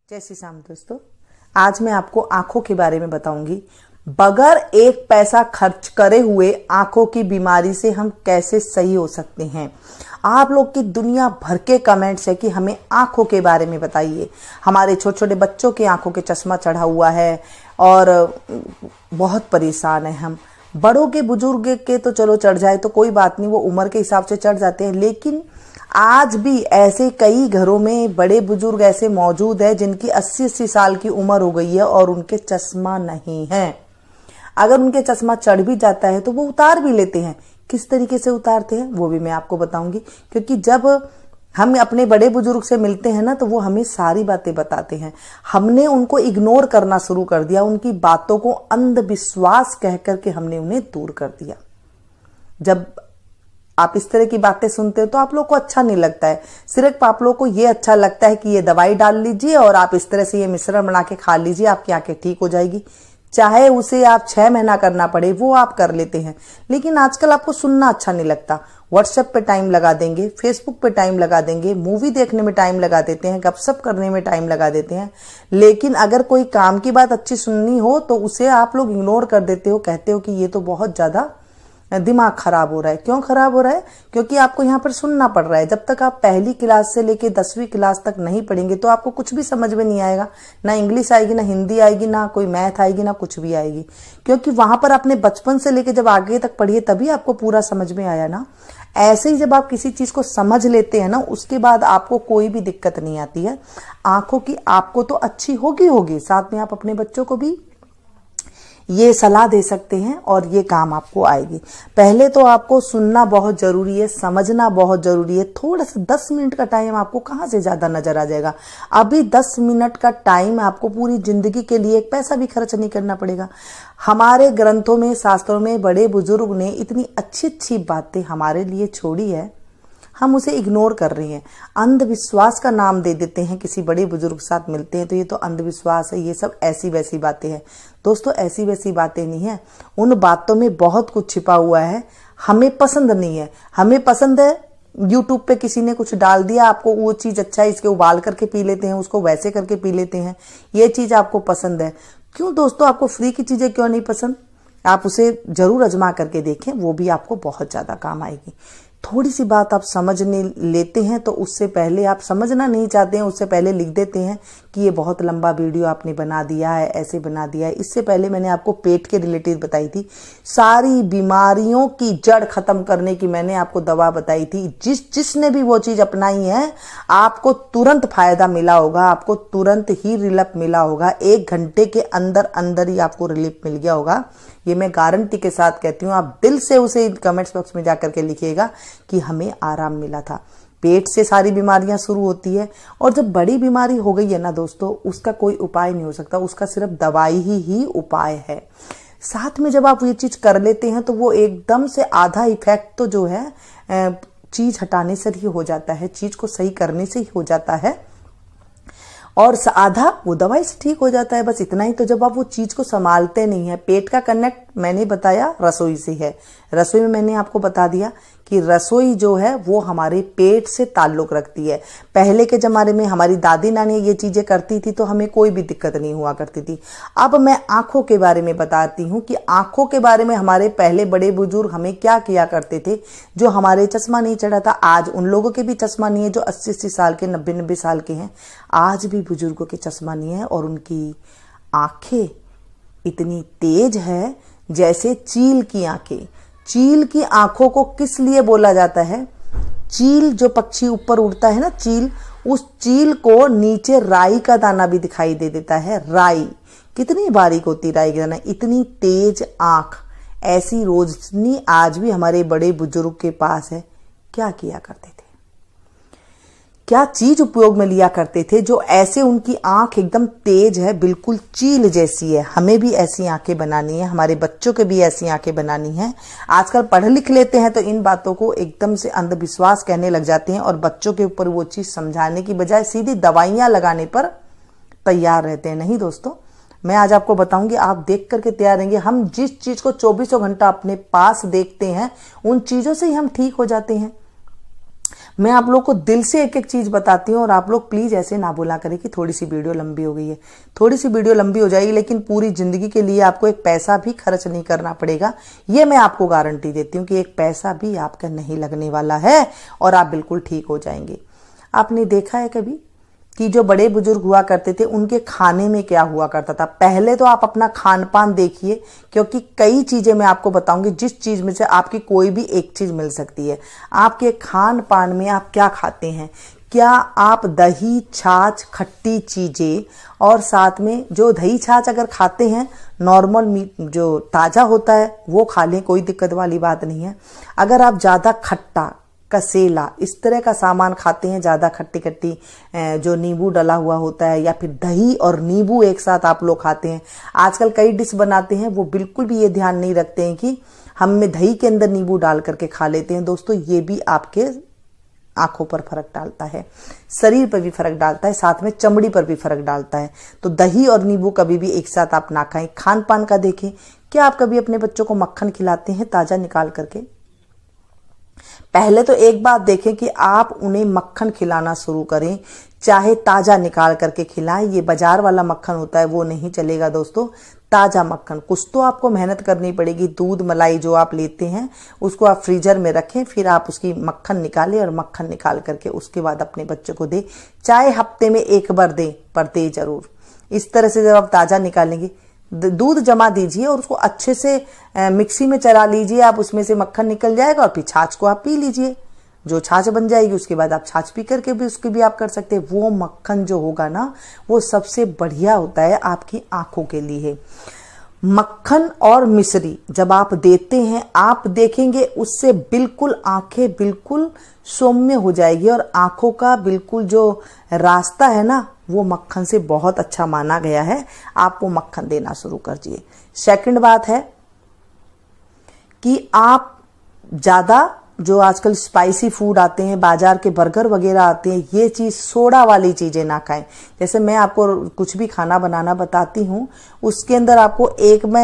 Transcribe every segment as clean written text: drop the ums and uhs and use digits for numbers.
जय श्री राम दोस्तों, आज मैं आपको आंखों के बारे में बताऊंगी। बगैर एक पैसा खर्च करे हुए आंखों की बीमारी से हम कैसे सही हो सकते हैं। आप लोग की दुनिया भर के कमेंट्स है कि हमें आंखों के बारे में बताइए। हमारे छोटे छोटे बच्चों के आंखों के चश्मा चढ़ा हुआ है और बहुत परेशान है हम। बड़ों के बुजुर्ग के तो चलो चढ़ जाए तो कोई बात नहीं, वो उम्र के हिसाब से चढ़ जाते हैं, लेकिन आज भी ऐसे कई घरों में बड़े बुजुर्ग ऐसे मौजूद है जिनकी 80-80 साल की उम्र हो गई है और उनके चश्मा नहीं है। अगर उनके चश्मा चढ़ भी जाता है तो वो उतार भी लेते हैं। किस तरीके से उतारते हैं वो भी मैं आपको बताऊंगी, क्योंकि जब हम अपने बड़े बुजुर्ग से मिलते हैं ना तो वो हमें सारी बातें बताते हैं। हमने उनको इग्नोर करना शुरू कर दिया, उनकी बातों को अंधविश्वास कह करके हमने उन्हें दूर कर दिया। जब आप इस तरह की बातें सुनते हो तो आप लोग को अच्छा नहीं लगता है। सिर्फ आप लोग को ये अच्छा लगता है कि ये दवाई डाल लीजिए और आप इस तरह से ये मिश्रण बना के खा लीजिए, आपकी आंखें ठीक हो जाएगी। चाहे उसे आप 6 महीना करना पड़े वो आप कर लेते हैं, लेकिन आजकल आपको सुनना अच्छा नहीं लगता। व्हाट्सएप पे टाइम लगा देंगे, फेसबुक पे टाइम लगा देंगे, मूवी देखने में टाइम लगा देते हैं, गपशप करने में टाइम लगा देते हैं, लेकिन अगर कोई काम की बात अच्छी सुननी हो तो उसे आप लोग इग्नोर कर देते हो। कहते हो कि ये तो बहुत ज्यादा दिमाग खराब हो रहा है। क्यों खराब हो रहा है? क्योंकि आपको यहाँ पर सुनना पड़ रहा है। जब तक आप पहली क्लास से लेके 10वीं क्लास तक नहीं पढ़ेंगे तो आपको कुछ भी समझ में नहीं आएगा। ना इंग्लिश आएगी, ना हिंदी आएगी, ना कोई मैथ आएगी, ना कुछ भी आएगी, क्योंकि वहां पर आपने बचपन से लेके जब आगे तक पढ़िए तभी आपको पूरा समझ में आया ना। ऐसे ही जब आप किसी चीज को समझ लेते हैं ना, उसके बाद आपको कोई भी दिक्कत नहीं आती है। आंखों की आपको तो अच्छी होगी, साथ में आप अपने बच्चों को भी ये सलाह दे सकते हैं और ये काम आपको आएगी। पहले तो आपको सुनना बहुत जरूरी है, समझना बहुत जरूरी है। थोड़ा सा 10 मिनट का टाइम आपको कहाँ से ज्यादा नजर आ जाएगा। अभी 10 मिनट का टाइम आपको पूरी जिंदगी के लिए एक पैसा भी खर्च नहीं करना पड़ेगा। हमारे ग्रंथों में, शास्त्रों में बड़े बुजुर्ग ने इतनी अच्छी अच्छी बातें हमारे लिए छोड़ी है, हम उसे इग्नोर कर रहे हैं। अंधविश्वास का नाम दे देते हैं। किसी बड़े बुजुर्ग के साथ मिलते हैं तो ये तो अंधविश्वास है, ये सब ऐसी वैसी बातें हैं। दोस्तों, ऐसी वैसी बातें नहीं है, उन बातों में बहुत कुछ छिपा हुआ है। हमें पसंद नहीं है। हमें पसंद है यूट्यूब पे किसी ने कुछ डाल दिया, आपको वो चीज अच्छा है, इसके उबाल करके पी लेते हैं, उसको वैसे करके पी लेते हैं, ये चीज आपको पसंद है। क्यों दोस्तों, आपको फ्री की चीजें क्यों नहीं पसंद? आप उसे जरूर आजमा करके देखें, वो भी आपको बहुत ज्यादा काम आएगी। थोड़ी सी बात आप समझने लेते हैं तो उससे पहले आप समझना नहीं चाहते हैं, उससे पहले लिख देते हैं कि ये बहुत लंबा वीडियो आपने बना दिया है, ऐसे बना दिया है। इससे पहले मैंने आपको पेट के रिलेटेड बताई थी, सारी बीमारियों की जड़ खत्म करने की मैंने आपको दवा बताई थी। जिसने भी वो चीज अपनाई है आपको तुरंत फायदा मिला होगा, आपको तुरंत ही रिलीफ मिला होगा। 1 घंटे के अंदर अंदर ही आपको रिलीफ मिल गया होगा, ये मैं गारंटी के साथ कहती हूँ। आप दिल से उसे कमेंट्स बॉक्स में जाकर के लिखिएगा कि हमें आराम मिला था। पेट से सारी बीमारियां शुरू होती है, और जब बड़ी बीमारी हो गई है ना दोस्तों, उसका कोई उपाय नहीं हो सकता, उसका सिर्फ दवाई ही उपाय है। साथ में जब आप ये चीज कर लेते हैं तो वो एकदम से आधा इफेक्ट तो जो है चीज हटाने से ही हो जाता है, चीज को सही करने से ही हो जाता है, और आधा वो दवाई से ठीक हो जाता है। बस इतना ही। तो जब आप वो चीज को संभालते नहीं है, पेट का कनेक्ट मैंने बताया रसोई से है। रसोई में मैंने आपको बता दिया कि रसोई जो है वो हमारे पेट से ताल्लुक रखती है। पहले के जमाने में हमारी दादी नानी ये चीजें करती थी तो हमें कोई भी दिक्कत नहीं हुआ करती थी। अब मैं आंखों के बारे में बताती हूँ कि आंखों के बारे में हमारे पहले बड़े बुजुर्ग हमें क्या किया करते थे, जो हमारे चश्मा नहीं चढ़ा था। आज उन लोगों के भी चश्मा नहीं है जो 80-80 साल के, 90-90 साल के हैं। आज भी बुजुर्गों के चश्मा नहीं है और उनकी आंखें इतनी तेज है जैसे चील की आंखें। चील की आंखों को किस लिए बोला जाता है? चील जो पक्षी ऊपर उड़ता है ना, चील, उस चील को नीचे राई का दाना भी दिखाई दे देता है। राई कितनी बारीक होती, राई का दाना, इतनी तेज आंख। ऐसी रोशनी आज भी हमारे बड़े बुजुर्ग के पास है। क्या किया करते थे, क्या चीज उपयोग में लिया करते थे जो ऐसे उनकी आंख एकदम तेज है, बिल्कुल चील जैसी है। हमें भी ऐसी आंखें बनानी है, हमारे बच्चों के भी ऐसी आंखें बनानी है। आजकल पढ़ लिख लेते हैं तो इन बातों को एकदम से अंधविश्वास कहने लग जाते हैं और बच्चों के ऊपर वो चीज समझाने की बजाय सीधी दवाइयां लगाने पर तैयार रहते हैं। नहीं दोस्तों, मैं आज आपको बताऊंगी, आप देख करके तैयार रहेंगे। हम जिस चीज को 24 घंटा अपने पास देखते हैं उन चीजों से ही हम ठीक हो जाते हैं। मैं आप लोग को दिल से एक एक चीज बताती हूँ और आप लोग प्लीज ऐसे ना बोला करें कि थोड़ी सी वीडियो लंबी हो गई है। थोड़ी सी वीडियो लंबी हो जाएगी, लेकिन पूरी जिंदगी के लिए आपको एक पैसा भी खर्च नहीं करना पड़ेगा। ये मैं आपको गारंटी देती हूँ कि एक पैसा भी आपका नहीं लगने वाला है और आप बिल्कुल ठीक हो जाएंगे। आपने देखा है कभी कि जो बड़े बुजुर्ग हुआ करते थे उनके खाने में क्या हुआ करता था? पहले तो आप अपना खान पान देखिए, क्योंकि कई चीजें मैं आपको बताऊंगी जिस चीज में से आपकी कोई भी एक चीज मिल सकती है। आपके खान पान में आप क्या खाते हैं? क्या आप दही छाछ खट्टी चीजें और साथ में जो दही छाछ अगर खाते हैं, नॉर्मल मीट जो ताजा होता है वो खा लें, कोई दिक्कत वाली बात नहीं है। अगर आप ज्यादा खट्टा कसेला इस तरह का सामान खाते हैं, ज्यादा खट्टी खट्टी जो नींबू डला हुआ होता है, या फिर दही और नींबू एक साथ आप लोग खाते हैं। आजकल कई डिश बनाते हैं वो बिल्कुल भी ये ध्यान नहीं रखते हैं कि हम में दही के अंदर नींबू डाल करके खा लेते हैं। दोस्तों, ये भी आपके आंखों पर फर्क डालता है, शरीर पर भी फर्क डालता है, साथ में चमड़ी पर भी फर्क डालता है। तो दही और नींबू कभी भी एक साथ आप ना खाएं। खान पान का देखें, क्या आप कभी अपने बच्चों को मक्खन खिलाते हैं ताजा निकाल करके? पहले तो एक बात देखें कि आप उन्हें मक्खन खिलाना शुरू करें, चाहे ताजा निकाल करके खिलाएं। ये बाजार वाला मक्खन होता है वो नहीं चलेगा दोस्तों। ताजा मक्खन, कुछ तो आपको मेहनत करनी पड़ेगी। दूध मलाई जो आप लेते हैं उसको आप फ्रीजर में रखें, फिर आप उसकी मक्खन निकालें और मक्खन निकाल करके उसके बाद अपने बच्चे को दें। चाहे हफ्ते में एक बार दें, पर दें जरूर। इस तरह से जब आप ताजा निकालेंगे, दूध जमा दीजिए और उसको अच्छे से मिक्सी में चला लीजिए। आप उसमें से मक्खन निकल जाएगा और फिर छाछ को आप पी लीजिए। जो छाछ बन जाएगी उसके बाद आप छाछ पी करके भी उसकी भी आप कर सकते हैं। वो मक्खन जो होगा ना, वो सबसे बढ़िया होता है आपकी आंखों के लिए। मक्खन और मिश्री जब आप देते हैं, आप देखेंगे उससे बिल्कुल आंखें बिल्कुल सौम्य हो जाएगी और आंखों का बिल्कुल जो रास्ता है ना, वो मक्खन से बहुत अच्छा माना गया है। आप वो मक्खन देना शुरू करिए। सेकंड बात है कि आप ज्यादा जो आजकल स्पाइसी फूड आते हैं, बाजार के बर्गर वगैरह आते हैं, ये चीज सोडा वाली चीजें ना खाएं। जैसे मैं आपको कुछ भी खाना बनाना बताती हूँ, उसके अंदर आपको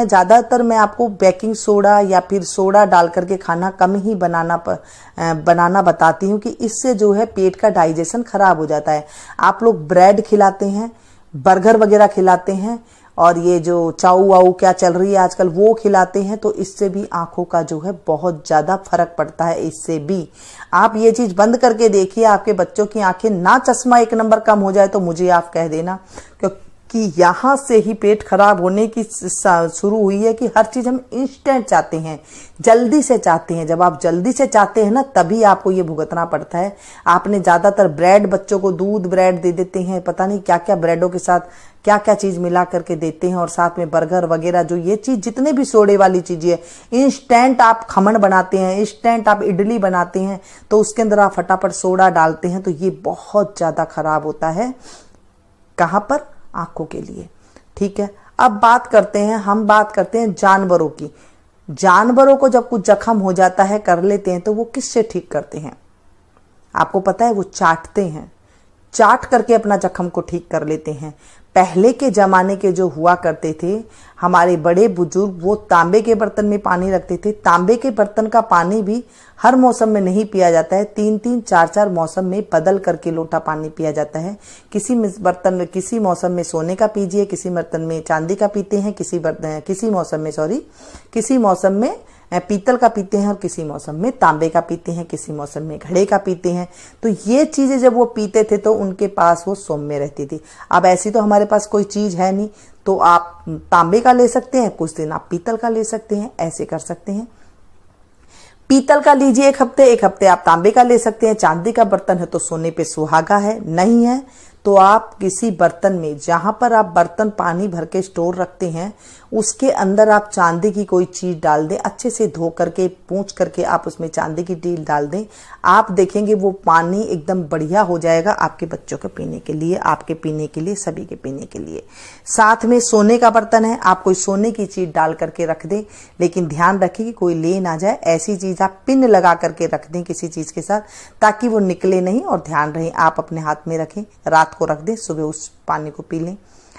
ज्यादातर मैं आपको बेकिंग सोडा या फिर सोडा डाल करके खाना कम ही बनाना बताती हूँ कि इससे जो है पेट का डाइजेशन खराब हो जाता है। आप लोग ब्रेड खिलाते हैं, बर्गर वगैरह खिलाते हैं और ये जो चाऊ वाऊ क्या चल रही है आजकल वो खिलाते हैं, तो इससे भी आंखों का जो है बहुत ज्यादा फर्क पड़ता है। इससे भी आप ये चीज बंद करके देखिए, आपके बच्चों की आंखें ना चश्मा एक नंबर कम हो जाए तो मुझे आप कह देना, क्योंकि यहां से ही पेट खराब होने की शुरू हुई है कि हर चीज हम इंस्टेंट चाहते हैं, जल्दी से चाहते हैं। जब आप जल्दी से चाहते हैं ना, तभी आपको ये भुगतना पड़ता है। आपने ज्यादातर ब्रेड, बच्चों को दूध ब्रेड दे देते हैं, पता नहीं क्या क्या ब्रेडों के साथ क्या क्या चीज मिला करके देते हैं, और साथ में बर्गर वगैरह जो ये चीज जितने भी सोडे वाली चीजें है, इंस्टेंट आप खमन बनाते हैं, इंस्टेंट आप इडली बनाते हैं, तो उसके अंदर आप फटाफट सोडा डालते हैं, तो ये बहुत ज्यादा खराब होता है। कहां पर? आंखों के लिए। ठीक है, अब हम बात करते हैं जानवरों की। जानवरों को जब कुछ जख्म हो जाता है, कर लेते हैं, तो वो किससे ठीक करते हैं? आपको पता है, वो चाटते हैं, चाट करके अपना जख्म को ठीक कर लेते हैं। पहले के जमाने के जो हुआ करते थे हमारे बड़े बुजुर्ग, वो तांबे के बर्तन में पानी रखते थे। तांबे के बर्तन का पानी भी हर मौसम में नहीं पिया जाता है, 3-3 4-4 मौसम में बदल करके लोटा पानी पिया जाता है। किसी मौसम में सोने का पीजिए, किसी बर्तन में चांदी का पीते हैं, किसी मौसम में पीतल का पीते हैं और किसी मौसम में तांबे का पीते हैं, किसी मौसम में घड़े का पीते हैं। तो ये चीजें जब वो पीते थे तो उनके पास वो सौम्य रहती थी। अब ऐसी तो हमारे पास कोई चीज है नहीं, तो आप तांबे का ले सकते हैं, कुछ दिन आप पीतल का ले सकते हैं, ऐसे कर सकते हैं। पीतल का लीजिए एक हफ्ते आप तांबे का ले सकते हैं। चांदी का बर्तन है तो सोने पे सुहागा है, नहीं है तो आप किसी बर्तन में, जहां पर आप बर्तन पानी भर के स्टोर रखते हैं, उसके अंदर आप चांदी की कोई चीज डाल दें, अच्छे से धो करके पूंछ करके आप उसमें चांदी की डील डाल दें। आप देखेंगे वो पानी एकदम बढ़िया हो जाएगा आपके बच्चों के पीने के लिए, आपके पीने के लिए, सभी के पीने के लिए। साथ में सोने का बर्तन है, आप कोई सोने की चीज डाल करके रख दें, लेकिन ध्यान रखिए कि कोई ले ना जाए। ऐसी चीज आप पिन लगा करके रख दें किसी चीज के साथ, ताकि वो निकले नहीं, और ध्यान रहे आप अपने हाथ में रखें, रात को रख दें, सुबह उस पानी को पी लें।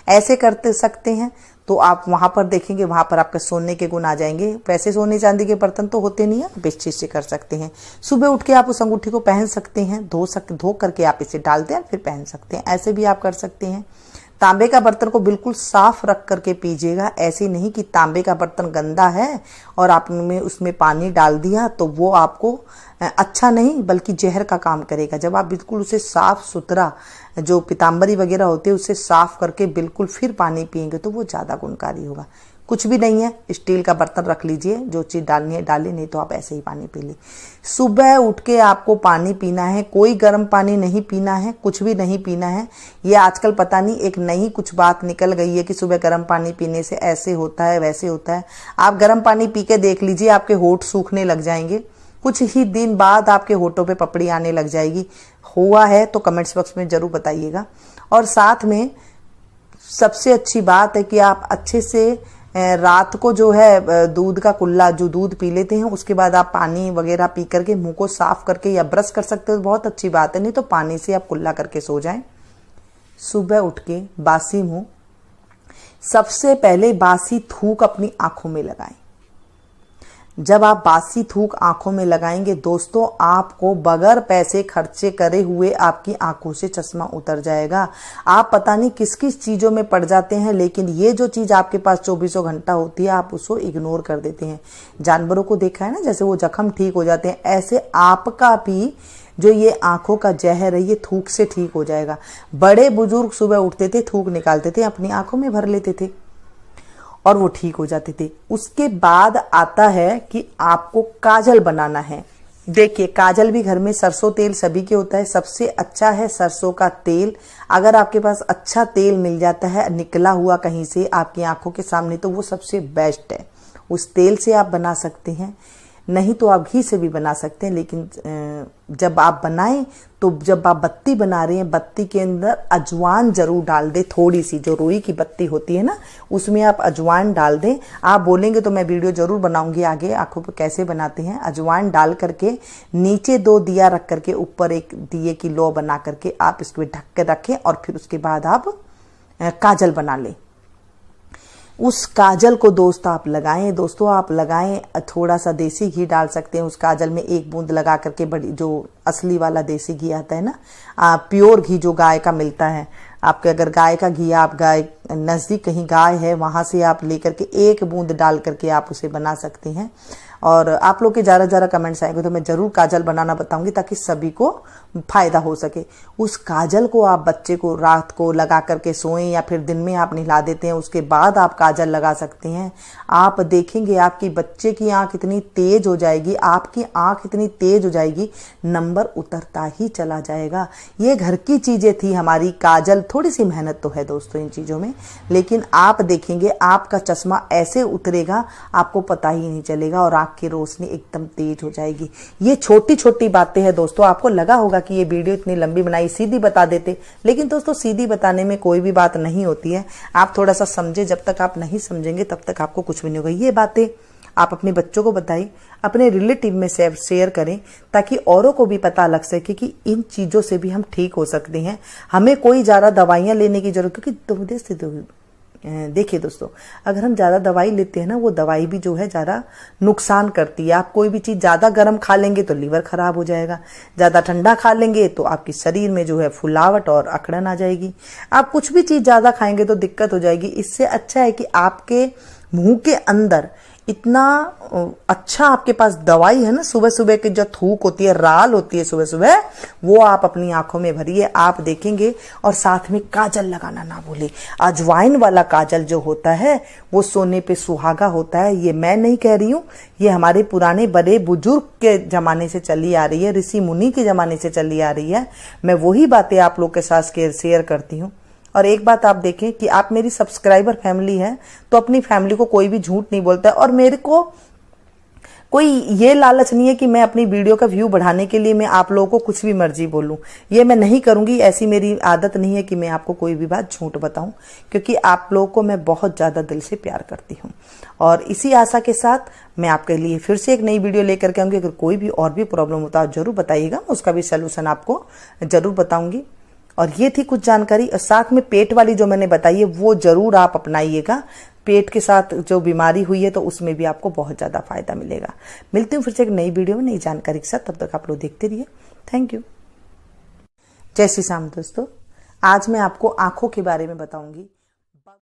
ऐसे करते सकते हैं तो आप वहां पर देखेंगे, वहां पर आपके सोने के गुण आ जाएंगे। वैसे सोने चांदी के बर्तन तो होते नहीं है, आप इस चीज से कर सकते हैं। सुबह उठ के आप उस अंगूठी को पहन सकते हैं, धो करके आप इसे डाल दें फिर पहन सकते हैं, ऐसे भी आप कर सकते हैं। तांबे का बर्तन को बिल्कुल साफ रख करके पीजिएगा, ऐसे नहीं कि तांबे का बर्तन गंदा है और आपने उसमें पानी डाल दिया तो वो आपको अच्छा नहीं बल्कि जहर का काम करेगा। जब आप बिल्कुल उसे साफ सुथरा, जो पीताम्बरी वगैरह होते हैं उसे साफ करके बिल्कुल फिर पानी पिएंगे तो वो ज़्यादा गुणकारी होगा। कुछ भी नहीं है, स्टील का बर्तन रख लीजिए, जो चीज़ डालनी है डालिए, नहीं तो आप ऐसे ही पानी पी लीजिए। सुबह उठ के आपको पानी पीना है, कोई गर्म पानी नहीं पीना है, कुछ भी नहीं पीना है। ये आजकल पता नहीं एक नई कुछ बात निकल गई है कि सुबह गर्म पानी पीने से ऐसे होता है वैसे होता है। आप गर्म पानी पी के देख लीजिए, आपके होंठ सूखने लग जाएंगे, कुछ ही दिन बाद आपके होठों पे पपड़ी आने लग जाएगी। हुआ है तो कमेंट्स बॉक्स में जरूर बताइएगा। और साथ में सबसे अच्छी बात है कि आप अच्छे से रात को जो है दूध का कुल्ला, जो दूध पी लेते हैं उसके बाद आप पानी वगैरह पी करके मुंह को साफ करके या ब्रश कर सकते हो, बहुत अच्छी बात है। नहीं तो पानी से आप कुल्ला करके सो जाएं। सुबह उठ के बासी मुंह, सबसे पहले बासी थूक अपनी आंखों में लगाएं। जब आप बासी थूक आंखों में लगाएंगे दोस्तों, आपको बगैर पैसे खर्चे करे हुए आपकी आंखों से चश्मा उतर जाएगा। आप पता नहीं किस किस चीजों में पड़ जाते हैं, लेकिन ये जो चीज आपके पास 24 घंटा होती है आप उसको इग्नोर कर देते हैं। जानवरों को देखा है ना, जैसे वो जख्म ठीक हो जाते हैं, ऐसे आपका भी जो ये आंखों का जहर है ये थूक से ठीक हो जाएगा। बड़े बुजुर्ग सुबह उठते थे, थूक निकालते थे, अपनी आंखों में भर लेते थे और वो ठीक हो जाते थे। उसके बाद आता है कि आपको काजल बनाना है। देखिए, काजल भी घर में सरसों तेल सभी के होता है, सबसे अच्छा है सरसों का तेल। अगर आपके पास अच्छा तेल मिल जाता है निकला हुआ कहीं से आपकी आंखों के सामने तो वो सबसे बेस्ट है, उस तेल से आप बना सकते हैं। नहीं तो आप घी से भी बना सकते हैं, लेकिन जब आप बनाएं तो जब आप बत्ती बना रहे हैं बत्ती के अंदर अजवाइन जरूर डाल दें, थोड़ी सी, जो रुई की बत्ती होती है ना उसमें आप अजवाइन डाल दें। आप बोलेंगे तो मैं वीडियो जरूर बनाऊंगी आगे आंखों पर कैसे बनाते हैं। अजवाइन डाल करके नीचे 2 दिया रख करके ऊपर एक दिए की लौ बना करके आप इसको ढक के रखें और फिर उसके बाद आप काजल बना लें। उस काजल को दोस्त आप लगाएं, दोस्तों आप लगाएं, थोड़ा सा देसी घी डाल सकते हैं उस काजल में, 1 बूंद लगा करके, बड़ी जो असली वाला देसी घी आता है ना, प्योर घी जो गाय का मिलता है। आपके अगर गाय का घी, आप गाय नजदीक कहीं गाय है वहां से आप लेकर के 1 बूंद डाल करके आप उसे बना सकते हैं। और आप लोग के ज़्यादा कमेंट्स आएंगे तो मैं जरूर काजल बनाना बताऊंगी ताकि सभी को फायदा हो सके। उस काजल को आप बच्चे को रात को लगा करके सोएं या फिर दिन में आप नहला देते हैं, उसके बाद आप काजल लगा सकते हैं। आप देखेंगे आपकी बच्चे की आंख इतनी तेज हो जाएगी, आपकी आंख इतनी तेज हो जाएगी, नंबर उतरता ही चला जाएगा। ये घर की चीजें थी हमारी काजल, थोड़ी सी मेहनत तो है दोस्तों इन चीजों में, लेकिन आप देखेंगे आपका चश्मा ऐसे उतरेगा आपको पता ही नहीं चलेगा और आंख की रोशनी एकदम तेज हो जाएगी। ये छोटी छोटी बातें हैं दोस्तों। आपको लगा होगा कि ये वीडियो इतनी लंबी बनाई, सीधी बता देते, लेकिन दोस्तों सीधी बताने में कोई भी बात नहीं होती है। आप थोड़ा सा समझे, जब तक आप नहीं समझेंगे तब तक आपको कुछ भी नहीं होगा। ये बातें आप अपने बच्चों को बताइए, अपने रिलेटिव में शेयर करें ताकि औरों को भी पता लग सके कि इन चीजों से भी हम ठीक हो सकते हैं। हमें कोई ज्यादा दवाइयां लेने की जरूरत, क्योंकि देखिए दोस्तों, अगर हम ज्यादा दवाई लेते हैं ना, वो दवाई भी जो है ज्यादा नुकसान करती है। आप कोई भी चीज ज्यादा गर्म खा लेंगे तो लीवर खराब हो जाएगा, ज्यादा ठंडा खा लेंगे तो आपके शरीर में जो है फुलावट और अकड़न आ जाएगी। आप कुछ भी चीज ज्यादा खाएंगे तो दिक्कत हो जाएगी। इससे अच्छा है कि आपके मुंह के अंदर इतना अच्छा आपके पास दवाई है ना, सुबह सुबह की जो थूक होती है, राल होती है सुबह सुबह, वो आप अपनी आंखों में भरिए, आप देखेंगे। और साथ में काजल लगाना ना भूले। अजवाइन वाला काजल जो होता है वो सोने पे सुहागा होता है। ये मैं नहीं कह रही हूँ, ये हमारे पुराने बड़े बुजुर्ग के जमाने से चली आ रही है, ऋषि मुनि के जमाने से चली आ रही है। मैं वही बातें आप लोग के साथ शेयर करती हूँ। और एक बात आप देखें कि आप मेरी सब्सक्राइबर फैमिली है तो अपनी फैमिली को कोई भी झूठ नहीं बोलता है, और मेरे को कोई ये लालच नहीं है कि मैं अपनी वीडियो का व्यू बढ़ाने के लिए मैं आप लोगों को कुछ भी मर्जी बोलूं। ये मैं नहीं करूंगी, ऐसी मेरी आदत नहीं है कि मैं आपको कोई भी बात झूठ बताऊं, क्योंकि आप लोगों को मैं बहुत ज्यादा दिल से प्यार करती हूं। और इसी आशा के साथ मैं आपके लिए फिर से एक नई वीडियो लेकर के आऊंगी। अगर कोई भी और भी प्रॉब्लम होता है जरूर बताइएगा, उसका भी सोल्यूशन आपको जरूर बताऊंगी। और ये थी कुछ जानकारी। और साथ में पेट वाली जो मैंने बताई है वो जरूर आप अपनाइएगा। पेट के साथ जो बीमारी हुई है तो उसमें भी आपको बहुत ज़्यादा फायदा मिलेगा। मिलती हूँ फिर से एक नई वीडियो में नई जानकारी के साथ। तब तक आप लोग देखते रहिए। Thank you. जय श्री राम दोस्तों। आज मैं आपको आंखों के बारे में बताऊंगी।